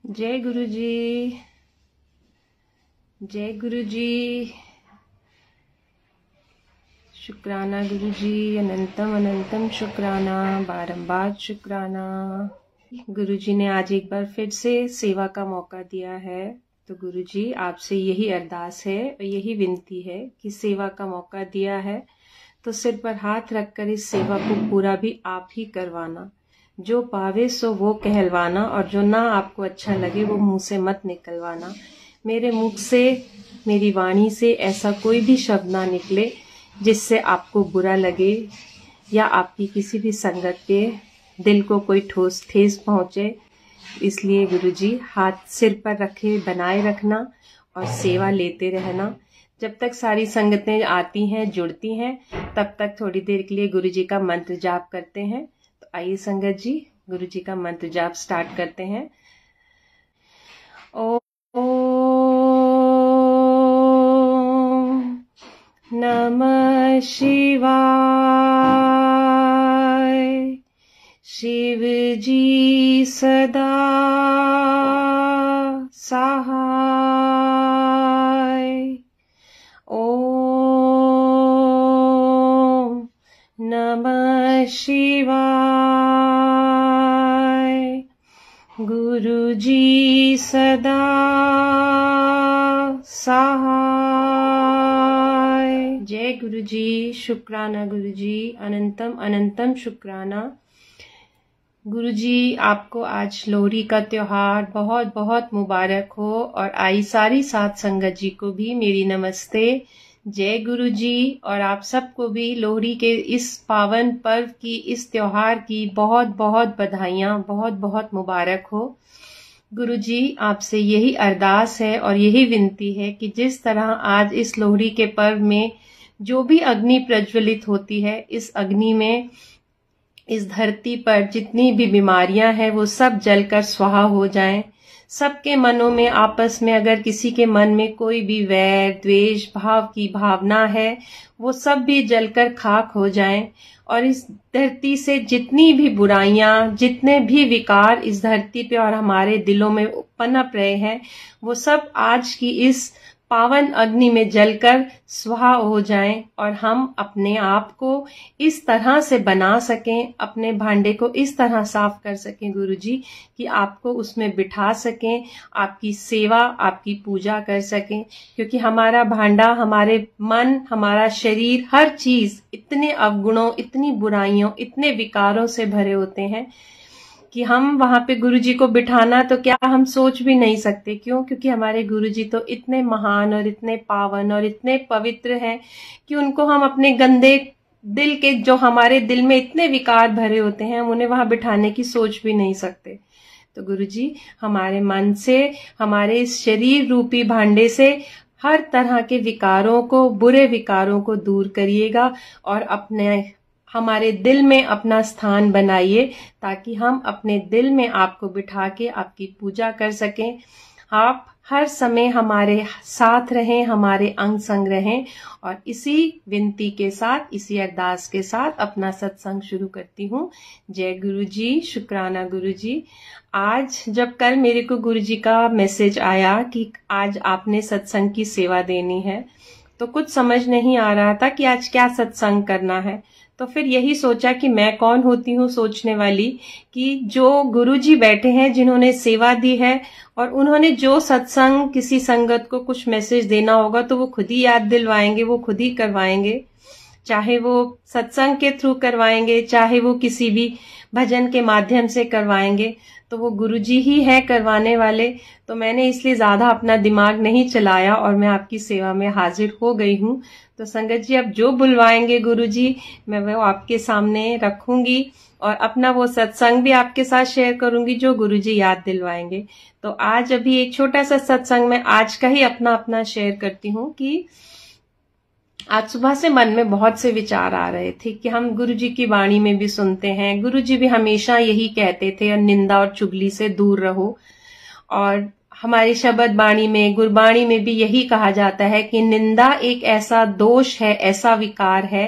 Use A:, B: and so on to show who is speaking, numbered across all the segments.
A: जय गुरु जी। जय गुरु जी। शुक्राना गुरु जी, अनंतम अनंतम शुक्राना, बारंबार शुक्राना। गुरु जी ने आज एक बार फिर से सेवा का मौका दिया है, तो गुरु जी आपसे यही अरदास है और यही विनती है कि सेवा का मौका दिया है तो सिर पर हाथ रखकर इस सेवा को पूरा भी आप ही करवाना। जो पावे सो वो कहलवाना, और जो ना आपको अच्छा लगे वो मुंह से मत निकलवाना। मेरे मुख से, मेरी वाणी से ऐसा कोई भी शब्द ना निकले जिससे आपको बुरा लगे या आपकी किसी भी संगत के दिल को कोई ठेस पहुंचे। इसलिए गुरुजी हाथ सिर पर रखे बनाए रखना और सेवा लेते रहना। जब तक सारी संगतें आती हैं, जुड़ती हैं, तब तक थोड़ी देर के लिए गुरुजी का मंत्र जाप करते हैं। तो आइए संगत जी, गुरुजी का मंत्र जाप स्टार्ट करते हैं। ओम नमः शिवाय। शिव जी सदा सहाय। ओम नमः शिवाय। गुरु जी सदा सहाय। जय गुरु जी। शुक्राना गुरु जी, अनंतम अनंतम शुक्राना। गुरु जी आपको आज लोहड़ी का त्योहार बहुत बहुत मुबारक हो, और आई सारी साथ संगत जी को भी मेरी नमस्ते। जय गुरु जी। और आप सबको भी लोहड़ी के इस पावन पर्व की, इस त्योहार की बहुत बहुत बधाइयाँ, बहुत बहुत मुबारक हो। गुरु जी आपसे यही अरदास है और यही विनती है कि जिस तरह आज इस लोहड़ी के पर्व में जो भी अग्नि प्रज्वलित होती है, इस अग्नि में इस धरती पर जितनी भी बीमारियां हैं वो सब जलकर स्वाहा हो जाएं। सबके मनों में, आपस में अगर किसी के मन में कोई भी वैर द्वेष भाव की भावना है, वो सब भी जलकर खाक हो जाएं। और इस धरती से जितनी भी बुराइयां, जितने भी विकार इस धरती पे और हमारे दिलों में पनप रहे हैं, वो सब आज की इस पावन अग्नि में जलकर स्वाहा हो जाएं, और हम अपने आप को इस तरह से बना सकें, अपने भांडे को इस तरह साफ कर सकें गुरुजी कि आपको उसमें बिठा सकें, आपकी सेवा, आपकी पूजा कर सकें। क्योंकि हमारा भांडा, हमारे मन, हमारा शरीर, हर चीज इतने अवगुणों, इतनी बुराइयों, इतने विकारों से भरे होते हैं कि हम वहां पे गुरुजी को बिठाना तो क्या हम सोच भी नहीं सकते। क्यों? क्योंकि हमारे गुरुजी तो इतने महान और इतने पावन और इतने पवित्र हैं कि उनको हम अपने गंदे दिल के, जो हमारे दिल में इतने विकार भरे होते हैं, हम उन्हें वहां बिठाने की सोच भी नहीं सकते। तो गुरुजी हमारे मन से, हमारे इस शरीर रूपी भांडे से हर तरह के विकारों को, बुरे विकारों को दूर करिएगा और अपने हमारे दिल में अपना स्थान बनाइए, ताकि हम अपने दिल में आपको बिठा के आपकी पूजा कर सकें। आप हर समय हमारे साथ रहें, हमारे अंग संग रहें। और इसी विनती के साथ, इसी अरदास के साथ अपना सत्संग शुरू करती हूँ। जय गुरु जी। शुक्राना गुरु जी। आज जब कल मेरे को गुरु जी का मैसेज आया कि आज आपने सत्संग की सेवा देनी है, तो कुछ समझ नहीं आ रहा था कि आज क्या सत्संग करना है। तो फिर यही सोचा कि मैं कौन होती हूँ सोचने वाली, कि जो गुरुजी बैठे हैं, जिन्होंने सेवा दी है, और उन्होंने जो सत्संग, किसी संगत को कुछ मैसेज देना होगा तो वो खुद ही याद दिलवाएंगे, वो खुद ही करवाएंगे। चाहे वो सत्संग के थ्रू करवाएंगे, चाहे वो किसी भी भजन के माध्यम से करवाएंगे, तो वो गुरुजी ही है करवाने वाले। तो मैंने इसलिए ज्यादा अपना दिमाग नहीं चलाया और मैं आपकी सेवा में हाजिर हो गई हूँ। तो संगत जी, अब जो बुलवाएंगे गुरुजी, मैं वो आपके सामने रखूंगी और अपना वो सत्संग भी आपके साथ शेयर करूंगी जो गुरुजी याद दिलवाएंगे। तो आज अभी एक छोटा सा सत्संग मैं आज का ही अपना शेयर करती हूँ कि आज सुबह से मन में बहुत से विचार आ रहे थे कि हम गुरुजी की वाणी में भी सुनते हैं, गुरुजी भी हमेशा यही कहते थे, निंदा और चुगली से दूर रहो। और हमारी शब्द बाणी में, गुरबाणी में भी यही कहा जाता है कि निंदा एक ऐसा दोष है, ऐसा विकार है।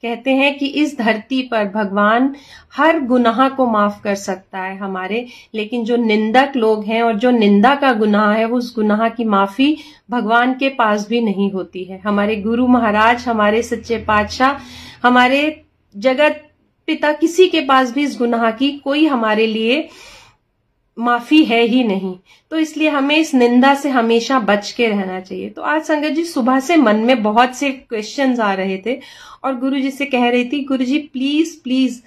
A: कहते हैं कि इस धरती पर भगवान हर गुनाह को माफ कर सकता है हमारे, लेकिन जो निंदक लोग हैं और जो निंदा का गुनाह है, उस गुनाह की माफी भगवान के पास भी नहीं होती है। हमारे गुरु महाराज, हमारे सच्चे पातशाह, हमारे जगत पिता, किसी के पास भी इस गुनाह की कोई हमारे लिए माफी है ही नहीं। तो इसलिए हमें इस निंदा से हमेशा बच के रहना चाहिए। तो आज संगत जी सुबह से मन में बहुत से क्वेश्चंस आ रहे थे और गुरु जी से कह रही थी, गुरु जी प्लीज प्लीज,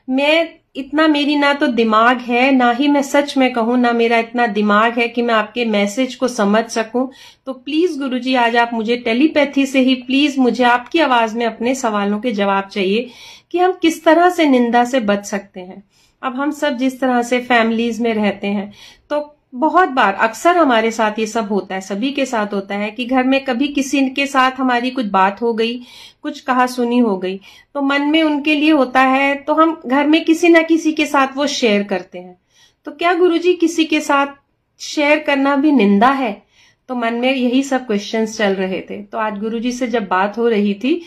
A: मैं इतना, मेरी ना तो दिमाग है, ना ही मैं सच में कहूं, ना मेरा इतना दिमाग है कि मैं आपके मैसेज को समझ सकूं। तो प्लीज गुरु जी आज आप मुझे टेलीपैथी से ही प्लीज मुझे आपकी आवाज में अपने सवालों के जवाब चाहिए कि हम किस तरह से निंदा से बच सकते हैं। अब हम सब जिस तरह से फैमिलीज में रहते हैं, तो बहुत बार अक्सर हमारे साथ ये सब होता है, सभी के साथ होता है कि घर में कभी किसी के साथ हमारी कुछ बात हो गई, कुछ कहा सुनी हो गई, तो मन में उनके लिए होता है, तो हम घर में किसी ना किसी के साथ वो शेयर करते हैं। तो क्या गुरुजी किसी के साथ शेयर करना भी निंदा है? तो मन में यही सब क्वेश्चंस चल रहे थे। तो आज गुरुजी से जब बात हो रही थी,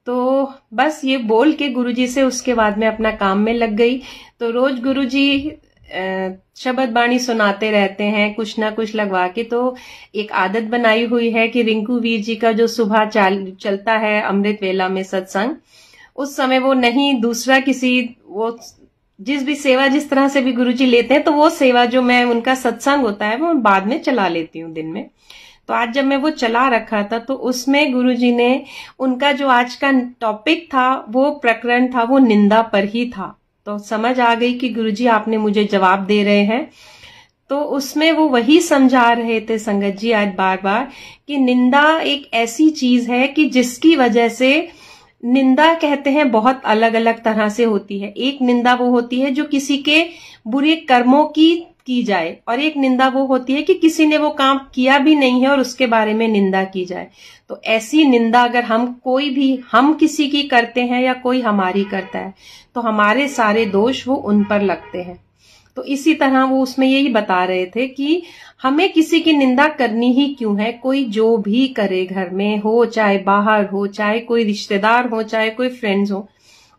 A: तो बस ये बोल के गुरुजी से उसके बाद में अपना काम में लग गई। तो रोज गुरुजी शब्द बाणी सुनाते रहते हैं, कुछ ना कुछ लगवा के। तो एक आदत बनाई हुई है कि रिंकू वीर जी का जो सुबह चलता है अमृत वेला में सत्संग, उस समय वो नहीं दूसरा किसी, वो जिस भी सेवा जिस तरह से भी गुरुजी लेते हैं, तो वो सेवा जो मैं उनका सत्संग होता है वो मैं बाद में चला लेती हूँ दिन में। तो आज जब मैं वो चला रखा था, तो उसमें गुरुजी ने उनका जो आज का टॉपिक था, वो प्रकरण था, वो निंदा पर ही था। तो समझ आ गई कि गुरुजी आपने मुझे जवाब दे रहे हैं। तो उसमें वो वही समझा रहे थे संगत जी आज बार बार कि निंदा एक ऐसी चीज है कि जिसकी वजह से, निंदा कहते हैं बहुत अलग अलग तरह से होती है। एक निंदा वो होती है जो किसी के बुरे कर्मों की जाए, और एक निंदा वो होती है कि किसी ने वो काम किया भी नहीं है और उसके बारे में निंदा की जाए। तो ऐसी निंदा अगर हम किसी की करते हैं या कोई हमारी करता है, तो हमारे सारे दोष वो उन पर लगते हैं। तो इसी तरह वो उसमें यही बता रहे थे कि हमें किसी की निंदा करनी ही क्यों है। कोई जो भी करे, घर में हो चाहे बाहर हो, चाहे कोई रिश्तेदार हो चाहे कोई फ्रेंड्स हो,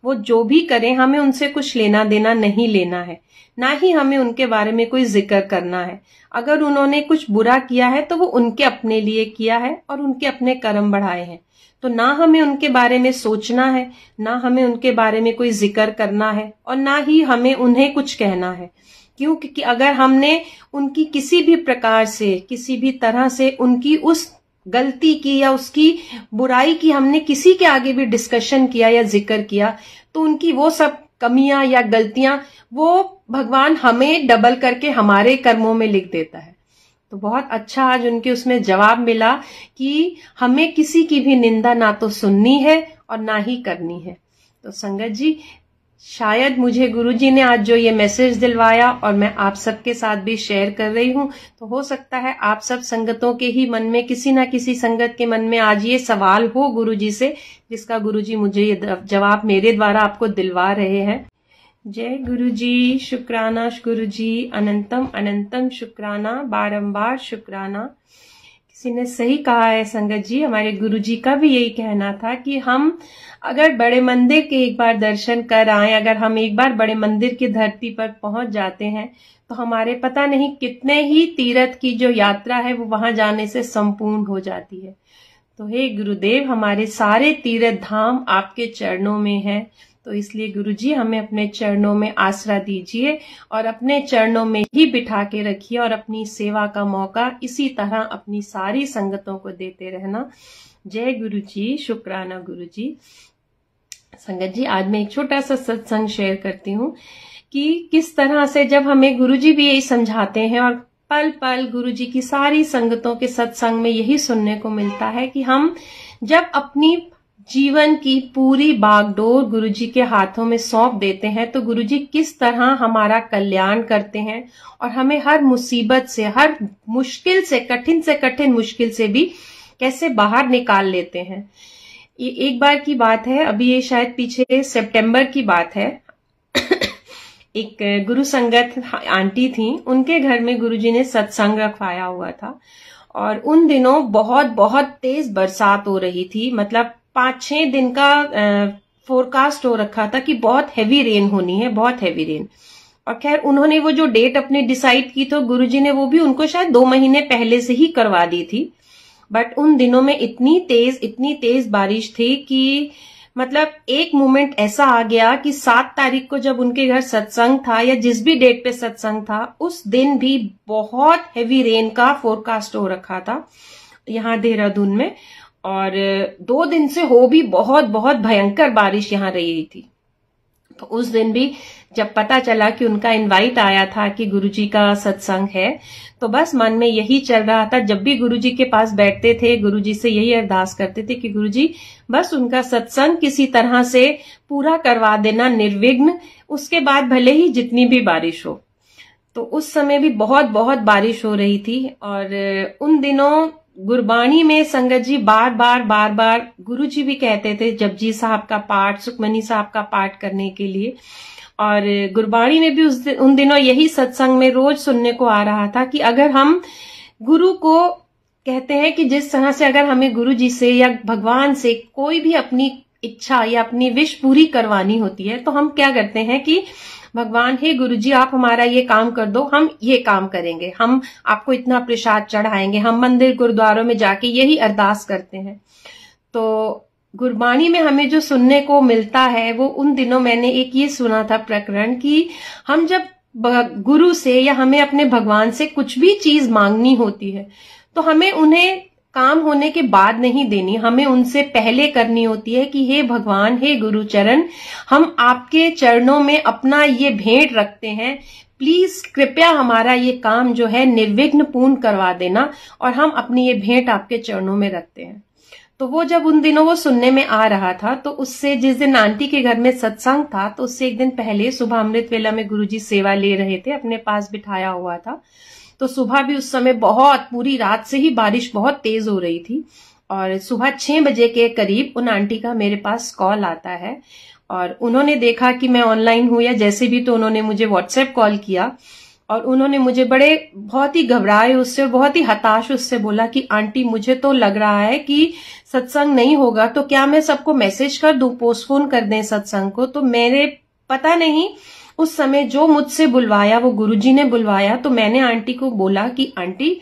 A: वो जो भी करें, हमें उनसे कुछ लेना देना नहीं लेना है, ना ही हमें उनके बारे में कोई जिक्र करना है। अगर उन्होंने कुछ बुरा किया है तो वो उनके अपने लिए किया है और उनके अपने कर्म बढ़ाए हैं। तो ना हमें उनके बारे में सोचना है, ना हमें उनके बारे में कोई जिक्र करना है, और ना ही हमें उन्हें कुछ कहना है। क्यों? क्योंकि अगर हमने उनकी किसी भी प्रकार से, किसी भी तरह से उनकी उस गलती की या उसकी बुराई की हमने किसी के आगे भी डिस्कशन किया या जिक्र किया, तो उनकी वो सब कमियां या गलतियां वो भगवान हमें डबल करके हमारे कर्मों में लिख देता है। तो बहुत अच्छा आज उनके उसमें जवाब मिला कि हमें किसी की भी निंदा ना तो सुननी है और ना ही करनी है। तो संगत जी, शायद मुझे गुरुजी ने आज जो ये मैसेज दिलवाया और मैं आप सबके साथ भी शेयर कर रही हूं, तो हो सकता है आप सब संगतों के ही मन में, किसी ना किसी संगत के मन में आज ये सवाल हो गुरुजी से, जिसका गुरुजी मुझे ये जवाब मेरे द्वारा आपको दिलवा रहे हैं। जय गुरुजी, शुक्राना गुरुजी, अनंतम अनंतम शुक्राना, बारंबार शुक्राना। किसी ने सही कहा है संगत जी, हमारे गुरुजी का भी यही कहना था कि हम अगर बड़े मंदिर के एक बार दर्शन कर आए, अगर हम एक बार बड़े मंदिर की धरती पर पहुंच जाते हैं, तो हमारे पता नहीं कितने ही तीर्थ की जो यात्रा है वो वहां जाने से संपूर्ण हो जाती है। तो हे गुरुदेव, हमारे सारे तीर्थ धाम आपके चरणों में है, तो इसलिए गुरुजी हमें अपने चरणों में आसरा दीजिए और अपने चरणों में ही बिठा के रखिए, और अपनी सेवा का मौका इसी तरह अपनी सारी संगतों को देते रहना। जय गुरुजी, शुक्राना गुरुजी। संगत जी, आज मैं एक छोटा सा सत्संग शेयर करती हूँ कि किस तरह से जब हमें गुरुजी भी यही समझाते हैं, और पल पल गुरुजी की सारी संगतों के सत्संग में यही सुनने को मिलता है कि हम जब अपनी जीवन की पूरी बागडोर गुरुजी के हाथों में सौंप देते हैं, तो गुरुजी किस तरह हमारा कल्याण करते हैं और हमें हर मुसीबत से, हर मुश्किल से कठिन मुश्किल से भी कैसे बाहर निकाल लेते हैं। ये एक बार की बात है, अभी ये शायद पीछे सितंबर की बात है। एक गुरु संगत आंटी थी, उनके घर में गुरुजी ने सत्संग रखवाया हुआ था। और उन दिनों बहुत बहुत तेज बरसात हो रही थी, मतलब 5-6 दिन का फोरकास्ट हो रखा था कि बहुत हैवी रेन होनी है, बहुत हैवी रेन। और खैर उन्होंने वो जो डेट अपनी डिसाइड की तो गुरुजी ने वो भी उनको शायद 2 महीने पहले से ही करवा दी थी। बट उन दिनों में इतनी तेज बारिश थी कि मतलब एक मोमेंट ऐसा आ गया कि 7 तारीख को जब उनके घर सत्संग था या जिस भी डेट पे सत्संग था, उस दिन भी बहुत हैवी रेन का फोरकास्ट हो रखा था यहाँ देहरादून में। और 2 दिन से हो भी बहुत बहुत भयंकर बारिश यहाँ रही थी। तो उस दिन भी जब पता चला कि उनका इनवाइट आया था कि गुरुजी का सत्संग है, तो बस मन में यही चल रहा था। जब भी गुरुजी के पास बैठते थे, गुरुजी से यही अरदास करते थे कि गुरुजी बस उनका सत्संग किसी तरह से पूरा करवा देना निर्विघ्न, उसके बाद भले ही जितनी भी बारिश हो। तो उस समय भी बहुत बहुत बारिश हो रही थी। और उन दिनों गुरबाणी में संगत जी बार बार गुरुजी भी कहते थे जपजी साहब का पाठ, सुखमनी साहब का पाठ करने के लिए। और गुरबाणी में भी उन दिनों यही सत्संग में रोज सुनने को आ रहा था कि अगर हम गुरु को कहते हैं कि जिस तरह से अगर हमें गुरु जी से या भगवान से कोई भी अपनी इच्छा या अपनी विश पूरी करवानी होती है, तो हम क्या करते हैं कि भगवान, हे गुरु जी आप हमारा ये काम कर दो, हम ये काम करेंगे, हम आपको इतना प्रसाद चढ़ाएंगे, हम मंदिर गुरुद्वारों में जाके यही अरदास करते हैं। तो गुरबाणी में हमें जो सुनने को मिलता है वो उन दिनों मैंने एक ये सुना था प्रकरण कि हम जब गुरु से या हमें अपने भगवान से कुछ भी चीज मांगनी होती है तो हमें उन्हें काम होने के बाद नहीं देनी, हमें उनसे पहले करनी होती है कि हे भगवान, हे गुरु चरण, हम आपके चरणों में अपना ये भेंट रखते हैं, प्लीज कृपया हमारा ये काम जो है निर्विघ्न पूर्ण करवा देना। और हम अपनी ये भेंट आपके चरणों में रखते हैं। तो वो जब उन दिनों वो सुनने में आ रहा था, तो उससे जिस दिन आंटी के घर में सत्संग था, तो उससे एक दिन पहले सुबह अमृत वेला में गुरुजी सेवा ले रहे थे, अपने पास बिठाया हुआ था। तो सुबह भी उस समय बहुत पूरी रात से ही बारिश बहुत तेज हो रही थी। और सुबह 6 बजे के करीब उन आंटी का मेरे पास कॉल आता है और उन्होंने देखा कि मैं ऑनलाइन हूं या जैसे भी, तो उन्होंने मुझे व्हाट्सएप कॉल किया और उन्होंने मुझे बहुत ही घबराए उससे और बहुत ही हताश उससे बोला कि आंटी मुझे तो लग रहा है कि सत्संग नहीं होगा, तो क्या मैं सबको मैसेज कर दूं, पोस्टपोन कर दें सत्संग को। तो मेरे पता नहीं उस समय जो मुझसे बुलवाया वो गुरुजी ने बुलवाया। तो मैंने आंटी को बोला कि आंटी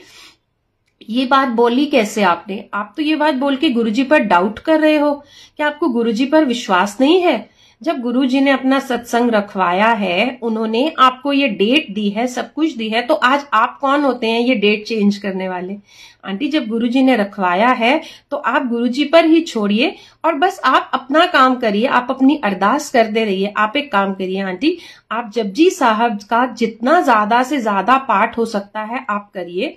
A: ये बात बोली कैसे आपने, आप तो ये बात बोल के गुरुजी पर डाउट कर रहे हो, क्या आपको गुरुजी पर विश्वास नहीं है? जब गुरुजी ने अपना सत्संग रखवाया है, उन्होंने आपको ये डेट दी है, सब कुछ दी है, तो आज आप कौन होते हैं ये डेट चेंज करने वाले? आंटी जब गुरुजी ने रखवाया है तो आप गुरुजी पर ही छोड़िए और बस आप अपना काम करिए, आप अपनी अरदास करते रहिए। आप एक काम करिए आंटी, आप जपजी साहब का जितना ज्यादा से ज्यादा पाठ हो सकता है आप करिए।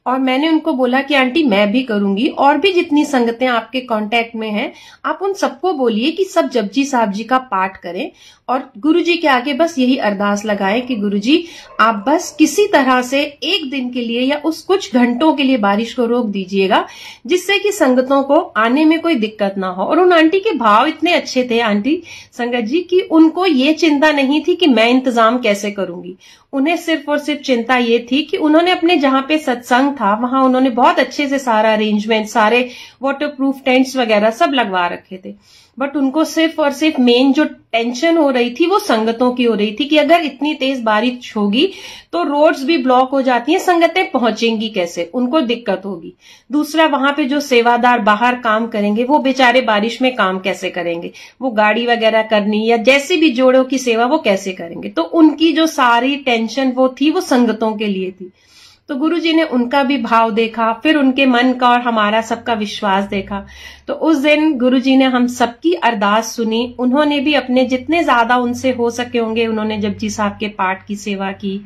A: और मैंने उनको बोला कि आंटी मैं भी करूंगी, और भी जितनी संगतें आपके कांटेक्ट में हैं आप उन सबको बोलिए कि सब जपजी साहब जी का पाठ करें और गुरुजी के आगे बस यही अरदास लगाएं कि गुरुजी आप बस किसी तरह से एक दिन के लिए या उस कुछ घंटों के लिए बारिश को रोक दीजिएगा, जिससे कि संगतों को आने में कोई दिक्कत ना हो। और उन आंटी के भाव इतने अच्छे थे आंटी संगत जी की उनको ये चिंता नहीं थी कि मैं इंतजाम कैसे करूंगी, उन्हें सिर्फ और सिर्फ चिंता ये थी कि उन्होंने अपने जहां पे सत्संग था वहां उन्होंने बहुत अच्छे से सारा अरेंजमेंट, सारे वाटरप्रूफ टेंट्स वगैरह सब लगवा रखे थे। बट उनको सिर्फ और सिर्फ मेन जो टेंशन हो रही थी वो संगतों की हो रही थी कि अगर इतनी तेज बारिश होगी तो रोड्स भी ब्लॉक हो जाती हैं, संगतें पहुंचेंगी कैसे, उनको दिक्कत होगी। दूसरा वहां पे जो सेवादार बाहर काम करेंगे वो बेचारे बारिश में काम कैसे करेंगे, वो गाड़ी वगैरह करनी या जैसे भी जोड़ों की सेवा वो कैसे करेंगे। तो उनकी जो सारी टेंशन वो थी वो संगतों के लिए थी। तो गुरुजी ने उनका भी भाव देखा, फिर उनके मन का और हमारा सबका विश्वास देखा। तो उस दिन गुरुजी ने हम सबकी अरदास सुनी, उन्होंने भी अपने जितने ज्यादा उनसे हो सके होंगे उन्होंने जपजी साहब के पाठ की सेवा की,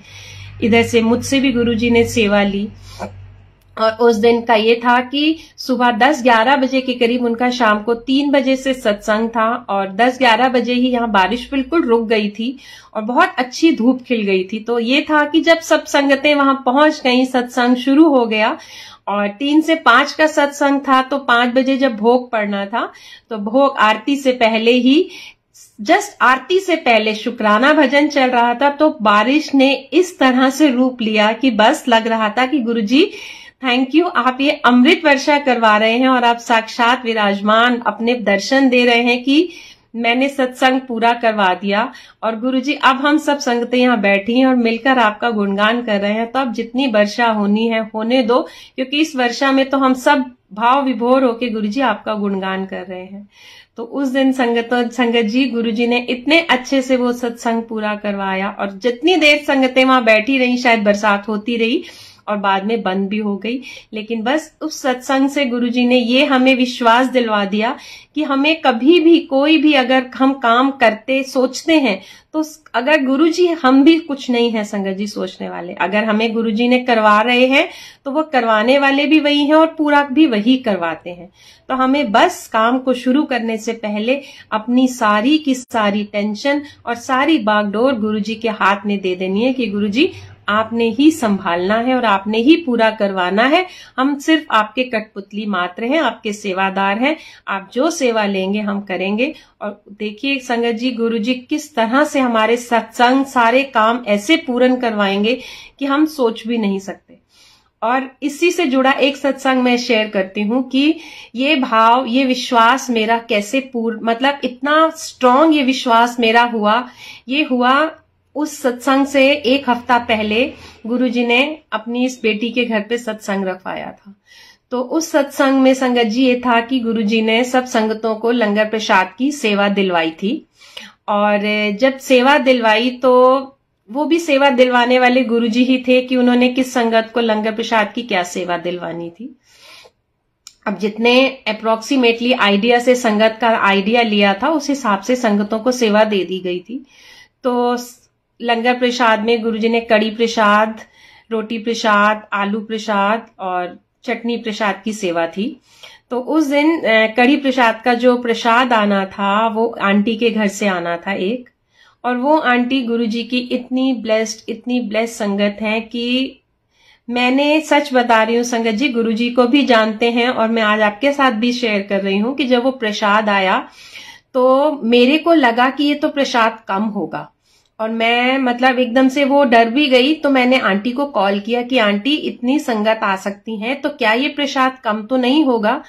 A: इधर से मुझसे भी गुरुजी ने सेवा ली। और उस दिन का ये था कि सुबह 10-11 बजे के करीब उनका शाम को 3 बजे से सत्संग था और 10-11 बजे ही यहाँ बारिश बिल्कुल रुक गई थी और बहुत अच्छी धूप खिल गई थी। तो ये था कि जब सब संगतें वहां पहुंच गई, सत्संग शुरू हो गया और 3 से 5 का सत्संग था। तो 5 बजे जब भोग पड़ना था तो भोग आरती से पहले ही जस्ट आरती से पहले शुक्राना भजन चल रहा था तो बारिश ने इस तरह से रूप लिया कि बस लग रहा था कि गुरुजी थैंक यू, आप ये अमृत वर्षा करवा रहे हैं और आप साक्षात विराजमान अपने दर्शन दे रहे हैं कि मैंने सत्संग पूरा करवा दिया। और गुरुजी अब हम सब संगतें यहाँ बैठी हैं और मिलकर आपका गुणगान कर रहे हैं, तो अब जितनी वर्षा होनी है होने दो, क्योंकि इस वर्षा में तो हम सब भाव विभोर होके गुरुजी आपका गुणगान कर रहे हैं। तो उस दिन संगत जी गुरुजी ने इतने अच्छे से वो सत्संग पूरा करवाया और जितनी देर संगतें वहां बैठी रही, शायद बरसात होती रही और बाद में बंद भी हो गई, लेकिन बस उस सत्संग से गुरुजी ने ये हमें विश्वास दिलवा दिया कि हमें कभी भी कोई भी अगर हम काम करते सोचते हैं तो अगर गुरुजी, हम भी कुछ नहीं है संगत जी सोचने वाले, अगर हमें गुरुजी ने करवा रहे हैं तो वो करवाने वाले भी वही हैं और पूरा भी वही करवाते हैं। तो हमें बस काम को शुरू करने से पहले अपनी सारी की सारी टेंशन और सारी बागडोर गुरुजी के हाथ में दे देनी है कि गुरुजी आपने ही संभालना है और आपने ही पूरा करवाना है। हम सिर्फ आपके कठपुतली मात्र हैं, आपके सेवादार हैं, आप जो सेवा लेंगे हम करेंगे। और देखिए संगत जी गुरुजी किस तरह से हमारे सत्संग सारे काम ऐसे पूर्ण करवाएंगे कि हम सोच भी नहीं सकते। और इसी से जुड़ा एक सत्संग मैं शेयर करती हूँ कि ये भाव, ये विश्वास मेरा कैसे मतलब इतना स्ट्रांग ये विश्वास मेरा हुआ, ये हुआ उस सत्संग से एक हफ्ता पहले गुरुजी ने अपनी इस बेटी के घर पे सत्संग रखवाया था। तो उस सत्संग में संगत जी ये था कि गुरुजी ने सब संगतों को लंगर प्रसाद की सेवा दिलवाई थी। और जब सेवा दिलवाई तो वो भी सेवा दिलवाने वाले गुरुजी ही थे कि उन्होंने किस संगत को लंगर प्रसाद की क्या सेवा दिलवानी थी। अब जितने अप्रोक्सीमेटली आइडिया से संगत का आइडिया लिया था उस हिसाब से संगतों को सेवा दे दी गई थी। तो लंगर प्रसाद में गुरुजी ने कड़ी प्रसाद, रोटी प्रसाद, आलू प्रसाद और चटनी प्रसाद की सेवा थी। तो उस दिन कड़ी प्रसाद का जो प्रसाद आना था वो आंटी के घर से आना था एक, और वो आंटी गुरुजी की इतनी ब्लेस्ड संगत है कि मैंने सच बता रही हूँ संगत जी, गुरुजी को भी जानते हैं और मैं आज आपके साथ भी शेयर कर रही हूँ कि जब वो प्रसाद आया तो मेरे को लगा कि ये तो प्रसाद कम होगा और मैं मतलब एकदम से वो डर भी गई। तो मैंने आंटी को कॉल किया कि आंटी इतनी संगत आ सकती है तो क्या ये प्रसाद कम तो नहीं होगा।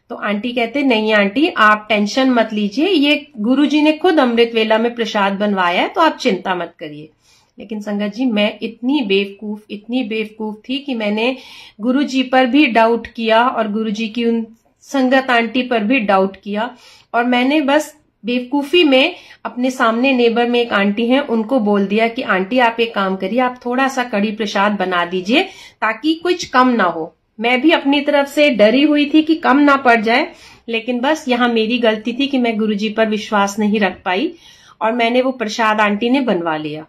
A: तो आंटी कहते नहीं आंटी आप टेंशन मत लीजिए, ये गुरुजी ने खुद अमृत वेला में प्रसाद बनवाया है तो आप चिंता मत करिए। लेकिन संगत जी मैं इतनी बेवकूफ थी कि मैंने गुरुजी पर भी डाउट किया और गुरुजी की उन संगत आंटी पर भी डाउट किया। और मैंने बस बेवकूफी में अपने सामने नेबर में एक आंटी हैं उनको बोल दिया कि आंटी आप एक काम करिए, आप थोड़ा सा कड़ी प्रसाद बना दीजिए ताकि कुछ कम ना हो। मैं भी अपनी तरफ से डरी हुई थी कि कम ना पड़ जाए, लेकिन बस यहाँ मेरी गलती थी कि मैं गुरुजी पर विश्वास नहीं रख पाई और मैंने वो प्रसाद आंटी ने बनवा लिया।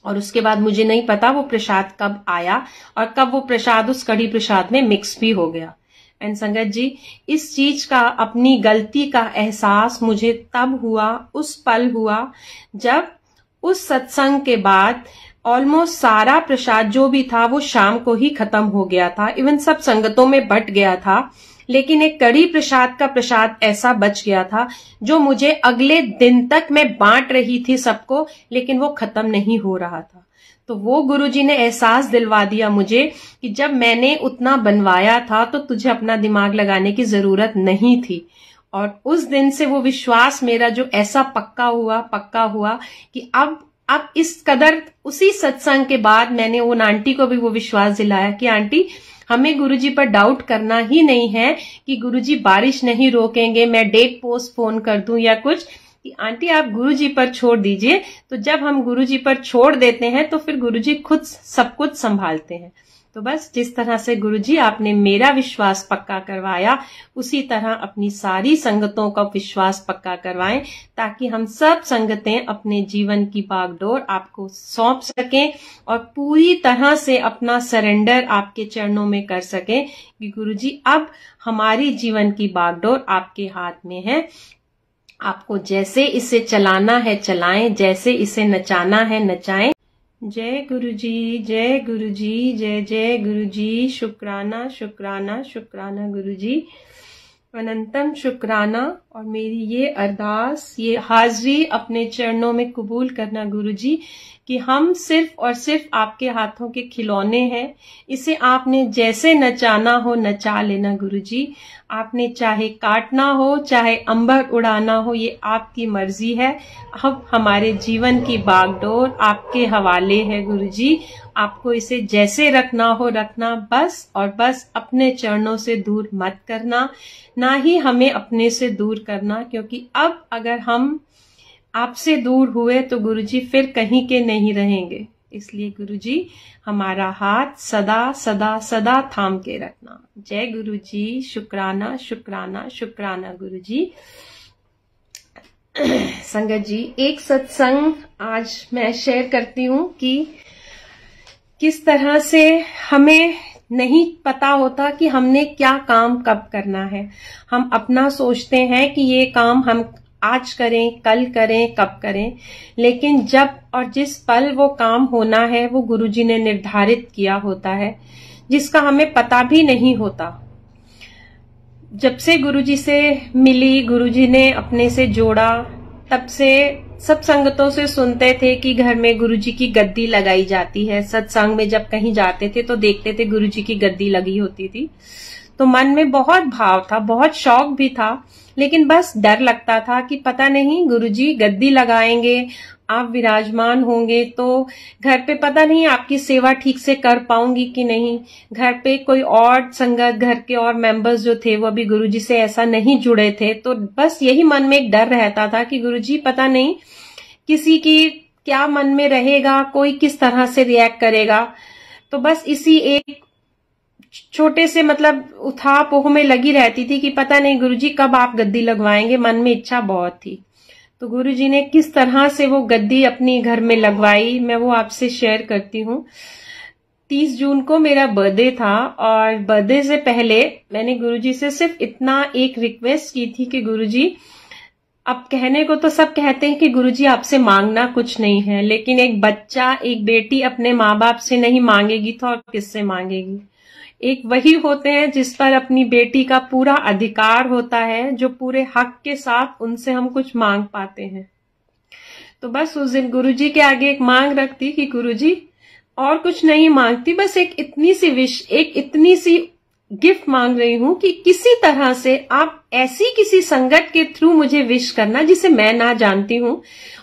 A: और उसके बाद मुझे नहीं पता वो प्रसाद कब आया और कब वो प्रसाद उस कड़ी प्रसाद में मिक्स भी हो गया। एंड संगत जी इस चीज का, अपनी गलती का एहसास मुझे तब हुआ, उस पल हुआ जब उस सत्संग के बाद ऑलमोस्ट सारा प्रसाद जो भी था वो शाम को ही खत्म हो गया था। इवन सब संगतों में बंट गया था, लेकिन एक कड़ी प्रसाद का प्रसाद ऐसा बच गया था जो मुझे अगले दिन तक मैं बांट रही थी सबको, लेकिन वो खत्म नहीं हो रहा था। तो वो गुरुजी ने एहसास दिलवा दिया मुझे कि जब मैंने उतना बनवाया था तो तुझे अपना दिमाग लगाने की जरूरत नहीं थी। और उस दिन से वो विश्वास मेरा जो ऐसा पक्का हुआ कि अब इस कदर, उसी सत्संग के बाद मैंने उन आंटी को भी वो विश्वास दिलाया कि आंटी हमें गुरुजी पर डाउट करना ही नहीं है कि गुरुजी बारिश नहीं रोकेंगे, मैं डेट पोस्टपोन कर दूं या कुछ, कि आंटी आप गुरुजी पर छोड़ दीजिए। तो जब हम गुरुजी पर छोड़ देते हैं तो फिर गुरुजी खुद सब कुछ संभालते हैं। तो बस जिस तरह से गुरुजी आपने मेरा विश्वास पक्का करवाया उसी तरह अपनी सारी संगतों का विश्वास पक्का करवाएं ताकि हम सब संगतें अपने जीवन की बागडोर आपको सौंप सकें और पूरी तरह से अपना सरेंडर आपके चरणों में कर सकें कि गुरुजी अब हमारी जीवन की बागडोर आपके हाथ में है। आपको जैसे इसे चलाना है चलाएं, जैसे इसे नचाना है नचाएं। जय गुरुजी, जय गुरुजी, जय जय गुरुजी, शुक्राना शुक्राना शुक्राना गुरुजी। अनंतम शुक्राना। और मेरी ये अरदास, ये हाजिरी अपने चरणों में कबूल करना गुरुजी, कि हम सिर्फ और सिर्फ आपके हाथों के खिलौने हैं। इसे आपने जैसे नचाना हो नचा लेना गुरुजी। आपने चाहे काटना हो, चाहे अंबर उड़ाना हो, ये आपकी मर्जी है। अब हमारे जीवन की बागडोर आपके हवाले है गुरुजी। आपको इसे जैसे रखना हो रखना, बस और बस अपने चरणों से दूर मत करना, ना ही हमें अपने से दूर करना, क्योंकि अब अगर हम आपसे दूर हुए तो गुरुजी फिर कहीं के नहीं रहेंगे। इसलिए गुरुजी हमारा हाथ सदा सदा सदा थाम के रखना। जय गुरुजी। शुक्राना शुक्राना शुक्राना गुरुजी। संगत जी, एक सत्संग आज मैं शेयर करती हूँ कि किस तरह से हमें नहीं पता होता कि हमने क्या काम कब करना है। हम अपना सोचते हैं कि ये काम हम आज करें, कल करें, कब करें, लेकिन जब और जिस पल वो काम होना है वो गुरुजी ने निर्धारित किया होता है, जिसका हमें पता भी नहीं होता। जब से गुरुजी से मिली, गुरुजी ने अपने से जोड़ा, तब से सब संगतों से सुनते थे कि घर में गुरुजी की गद्दी लगाई जाती है। सत्संग में जब कहीं जाते थे तो देखते थे गुरुजी की गद्दी लगी होती थी। तो मन में बहुत भाव था, बहुत शौक भी था, लेकिन बस डर लगता था कि पता नहीं गुरुजी गद्दी लगाएंगे, आप विराजमान होंगे तो घर पे पता नहीं आपकी सेवा ठीक से कर पाऊंगी कि नहीं। घर पे कोई और संगत, घर के और मेंबर्स जो थे वो अभी गुरुजी से ऐसा नहीं जुड़े थे, तो बस यही मन में एक डर रहता था कि गुरुजी पता नहीं किसी की क्या मन में रहेगा, कोई किस तरह से रिएक्ट करेगा। तो बस इसी एक छोटे से उठा पोह में लगी रहती थी कि पता नहीं गुरुजी कब आप गद्दी लगवाएंगे। मन में इच्छा बहुत थी। तो गुरुजी ने किस तरह से वो गद्दी अपनी घर में लगवाई, मैं वो आपसे शेयर करती हूँ। 30 जून को मेरा बर्थडे था और बर्थडे से पहले मैंने गुरुजी से सिर्फ इतना एक रिक्वेस्ट की थी कि गुरुजी, अब कहने को तो सब कहते हैं कि गुरुजी आपसे मांगना कुछ नहीं है, लेकिन एक बच्चा, एक बेटी अपने माँ बाप से नहीं मांगेगी तो और किससे मांगेगी। एक वही होते हैं जिस पर अपनी बेटी का पूरा अधिकार होता है, जो पूरे हक के साथ उनसे हम कुछ मांग पाते हैं। तो बस उस दिन गुरुजी के आगे एक मांग रखती कि गुरुजी और कुछ नहीं मांगती, बस एक इतनी सी विश, एक इतनी सी गिफ्ट मांग रही हूं कि किसी तरह से आप ऐसी किसी संगत के थ्रू मुझे विश करना जिसे मैं ना जानती हूं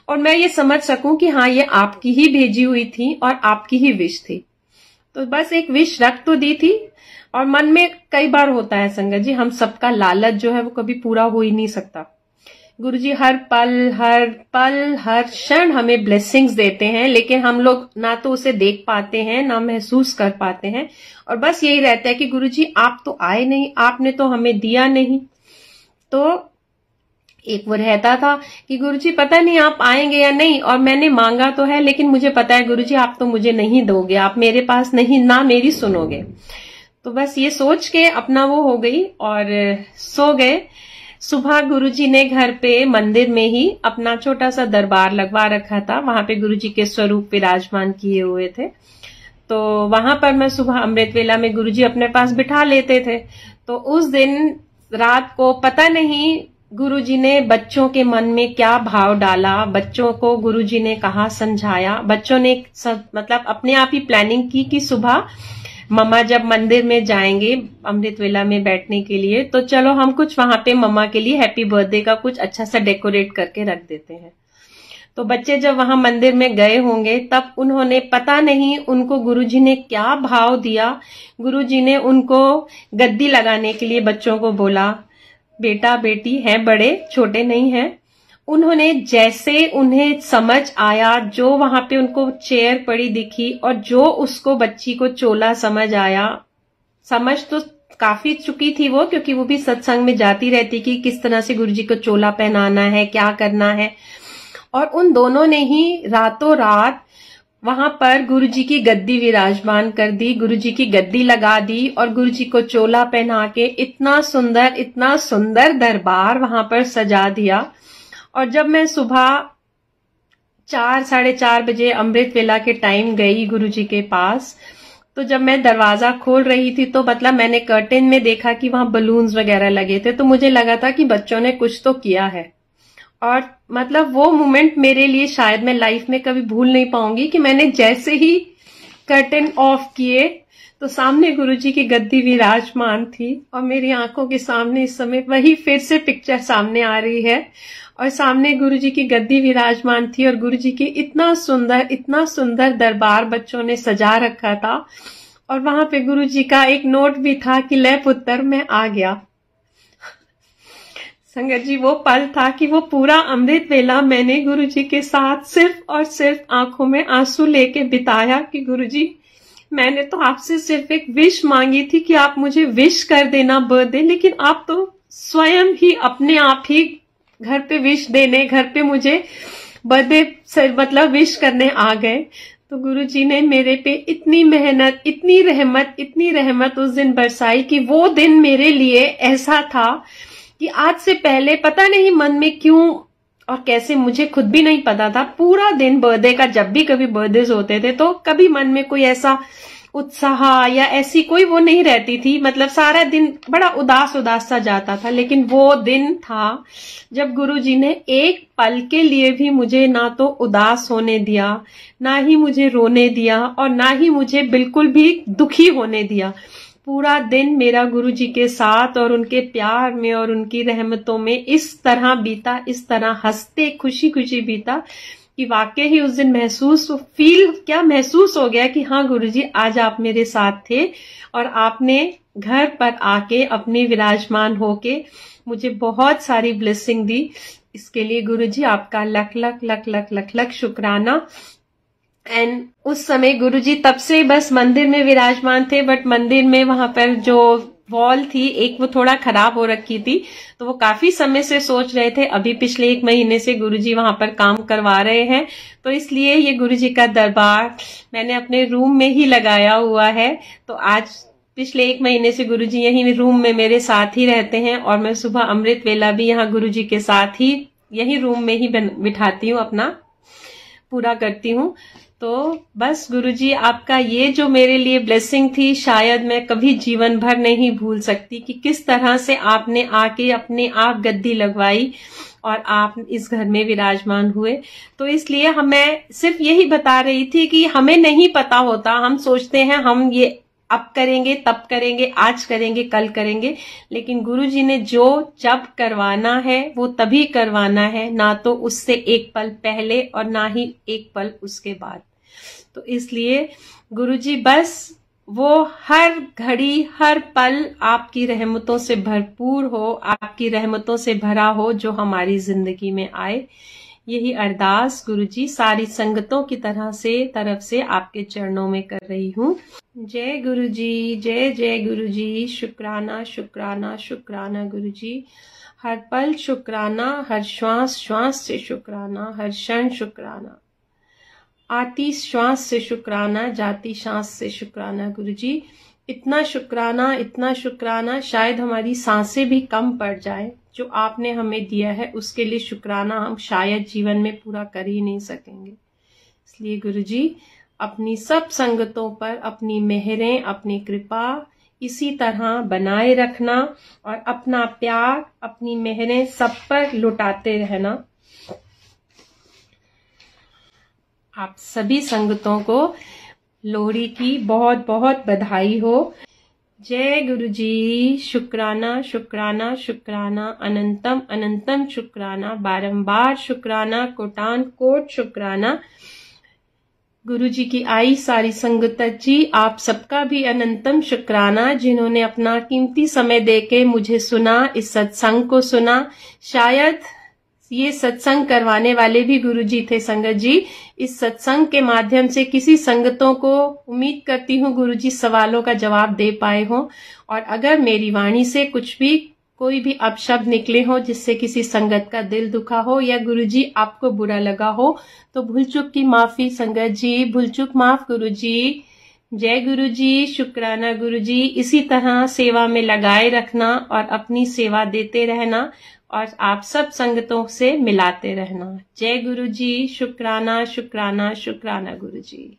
A: और मैं ये समझ सकूं कि हाँ, ये आपकी ही भेजी हुई थी और आपकी ही विश थी। तो बस एक विश रख तो दी थी। और मन में कई बार होता है संगत जी, हम सबका लालच जो है वो कभी पूरा हो ही नहीं सकता। गुरुजी हर पल हर क्षण हमें ब्लेसिंग्स देते हैं, लेकिन हम लोग ना तो उसे देख पाते हैं, ना महसूस कर पाते हैं, और बस यही रहता है कि गुरुजी आप तो आए नहीं, आपने तो हमें दिया नहीं। तो एक वो रहता था कि गुरुजी पता नहीं आप आएंगे या नहीं, और मैंने मांगा तो है लेकिन मुझे पता है गुरुजी आप तो मुझे नहीं दोगे, आप मेरे पास नहीं, ना मेरी सुनोगे। तो बस ये सोच के अपना वो हो गई और सो गए। सुबह गुरुजी ने घर पे मंदिर में ही अपना छोटा सा दरबार लगवा रखा था, वहां पे गुरुजी के स्वरूप विराजमान किए हुए थे। तो वहां पर मैं सुबह अमृत वेला में गुरुजी अपने पास बिठा लेते थे। तो उस दिन रात को पता नहीं गुरुजी ने बच्चों के मन में क्या भाव डाला, बच्चों को गुरुजी ने कहा समझाया। बच्चों ने अपने आप ही प्लानिंग की कि सुबह मम्मा जब मंदिर में जाएंगे अमृत वेला में बैठने के लिए, तो चलो हम कुछ वहां पे मम्मा के लिए हैप्पी बर्थडे का कुछ अच्छा सा डेकोरेट करके रख देते हैं। तो बच्चे जब वहां मंदिर में गए होंगे तब उन्होंने पता नहीं उनको गुरुजी ने क्या भाव दिया। गुरुजी ने उनको गद्दी लगाने के लिए बच्चों को बोला, बेटा बेटी हैं बड़े, छोटे नहीं हैं। उन्होंने जैसे उन्हें समझ आया, जो वहां पे उनको चेयर पड़ी दिखी और जो उसको बच्ची को चोला समझ आया, समझ तो काफी चुकी थी वो, क्योंकि वो भी सत्संग में जाती रहती कि किस तरह से गुरुजी को चोला पहनाना है, क्या करना है। और उन दोनों ने ही रातों रात वहां पर गुरुजी की गद्दी विराजमान कर दी, गुरुजी की गद्दी लगा दी और गुरुजी को चोला पहना के इतना सुंदर दरबार वहां पर सजा दिया। और जब मैं सुबह 4 साढ़े 4 बजे अमृत वेला के टाइम गई गुरुजी के पास, तो जब मैं दरवाजा खोल रही थी तो मतलब मैंने कर्टेन में देखा कि वहां बलून्स वगैरह लगे थे, तो मुझे लगा था कि बच्चों ने कुछ तो किया है। और मतलब वो मोमेंट मेरे लिए शायद मैं लाइफ में कभी भूल नहीं पाऊंगी कि मैंने जैसे ही कर्टेन ऑफ किए तो सामने गुरुजी की गद्दी विराजमान थी और मेरी आंखों के सामने इस समय वही फिर से पिक्चर सामने आ रही है और सामने गुरुजी की गद्दी विराजमान थी और गुरुजी की इतना सुंदर दरबार बच्चों ने सजा रखा था और वहां पे गुरुजी का एक नोट भी था कि ले पुत्र मैं आ गया। संगत जी, वो पल था कि वो पूरा अमृत वेला मैंने गुरुजी के साथ सिर्फ और सिर्फ आंखों में आंसू लेके बिताया कि गुरुजी मैंने तो आपसे सिर्फ एक विश मांगी थी कि आप मुझे विश कर देना बर्थडे, लेकिन आप तो स्वयं ही अपने आप ही घर पे विश देने, घर पे मुझे बर्थडे मतलब विश करने आ गए। तो गुरुजी ने मेरे पे इतनी मेहनत, इतनी रहमत उस दिन बरसाई कि वो दिन मेरे लिए ऐसा था कि आज से पहले पता नहीं मन में क्यों और कैसे, मुझे खुद भी नहीं पता था, पूरा दिन बर्थडे का जब भी कभी बर्थडेज होते थे तो कभी मन में कोई ऐसा उत्साह या ऐसी कोई वो नहीं रहती थी, मतलब सारा दिन बड़ा उदास सा जाता था। लेकिन वो दिन था जब गुरुजी ने एक पल के लिए भी मुझे ना तो उदास होने दिया, ना ही मुझे रोने दिया और ना ही मुझे बिल्कुल भी दुखी होने दिया। पूरा दिन मेरा गुरुजी के साथ और उनके प्यार में और उनकी रहमतों में इस तरह बीता, इस तरह हंसते खुशी खुशी बीता कि वाकई ही उस दिन महसूस हो गया कि हाँ गुरुजी आज आप मेरे साथ थे और आपने घर पर आके अपने विराजमान होके मुझे बहुत सारी ब्लेसिंग दी। इसके लिए गुरुजी आपका लख लख शुक्राना। एंड उस समय गुरुजी तब से बस मंदिर में विराजमान थे, बट मंदिर में वहां पर जो वॉल थी एक वो थोड़ा खराब हो रखी थी, तो वो काफी समय से सोच रहे थे। अभी पिछले 1 महीने से गुरुजी वहां पर काम करवा रहे हैं, तो इसलिए ये गुरुजी का दरबार मैंने अपने रूम में ही लगाया हुआ है। तो आज पिछले 1 महीने से गुरुजी यही रूम में मेरे साथ ही रहते हैं और मैं सुबह अमृत वेला भी यहाँ गुरुजी के साथ ही यही रूम में ही बिठाती हूँ, अपना पूरा करती हूँ। तो बस गुरुजी आपका ये जो मेरे लिए ब्लेसिंग थी शायद मैं कभी जीवन भर नहीं भूल सकती कि किस तरह से आपने आके अपने आप गद्दी लगवाई और आप इस घर में विराजमान हुए। तो इसलिए मैं सिर्फ यही बता रही थी कि हमें नहीं पता होता, हम सोचते हैं हम ये अब करेंगे, तब करेंगे, आज करेंगे, कल करेंगे, लेकिन गुरुजी ने जो जब करवाना है वो तभी करवाना है, ना तो उससे एक पल पहले और ना ही एक पल उसके बाद। तो इसलिए गुरुजी बस वो हर घड़ी हर पल आपकी रहमतों से भरपूर हो, आपकी रहमतों से भरा हो जो हमारी जिंदगी में आए। यही अरदास गुरुजी सारी संगतों की तरफ से आपके चरणों में कर रही हूँ। जय गुरुजी, जय जय गुरुजी। शुक्राना शुक्राना शुक्राना गुरुजी। हर पल शुक्राना, हर श्वास से शुक्राना, हर क्षण शुक्राना, आती श्वास से शुक्राना, जाती सांस से शुक्राना गुरुजी। इतना शुक्राना शायद हमारी सांसें भी कम पड़ जाए। जो आपने हमें दिया है उसके लिए शुक्राना हम शायद जीवन में पूरा कर ही नहीं सकेंगे। इसलिए गुरुजी अपनी सब संगतों पर अपनी मेहरें, अपनी कृपा इसी तरह बनाए रखना और अपना प्यार, अपनी मेहरें सब पर लुटाते रहना। आप सभी संगतों को लोहड़ी की बहुत बहुत बधाई हो। जय गुरुजी। शुक्राना शुक्राना शुक्राना, अनंतम अनंतम शुक्राना, बारंबार शुक्राना, कोटान कोट शुक्राना। गुरुजी की आई सारी संगत जी, आप सबका भी अनंतम शुक्राना जिन्होंने अपना कीमती समय देके मुझे सुना, इस सत्संग को सुना। शायद ये सत्संग करवाने वाले भी गुरुजी थे संगत जी। इस सत्संग के माध्यम से किसी संगतों को उम्मीद करती हूँ गुरुजी सवालों का जवाब दे पाए हो, और अगर मेरी वाणी से कुछ भी कोई भी अपशब्द निकले हो जिससे किसी संगत का दिल दुखा हो या गुरुजी आपको बुरा लगा हो तो भूल चूक की माफी संगत जी, भूल चूक माफ गुरुजी। जय गुरुजी। शुक्राना गुरुजी। इसी तरह सेवा में लगाए रखना और अपनी सेवा देते रहना और आप सब संगतों से मिलाते रहना। जय गुरुजी। शुक्राना शुक्राना शुक्राना गुरुजी।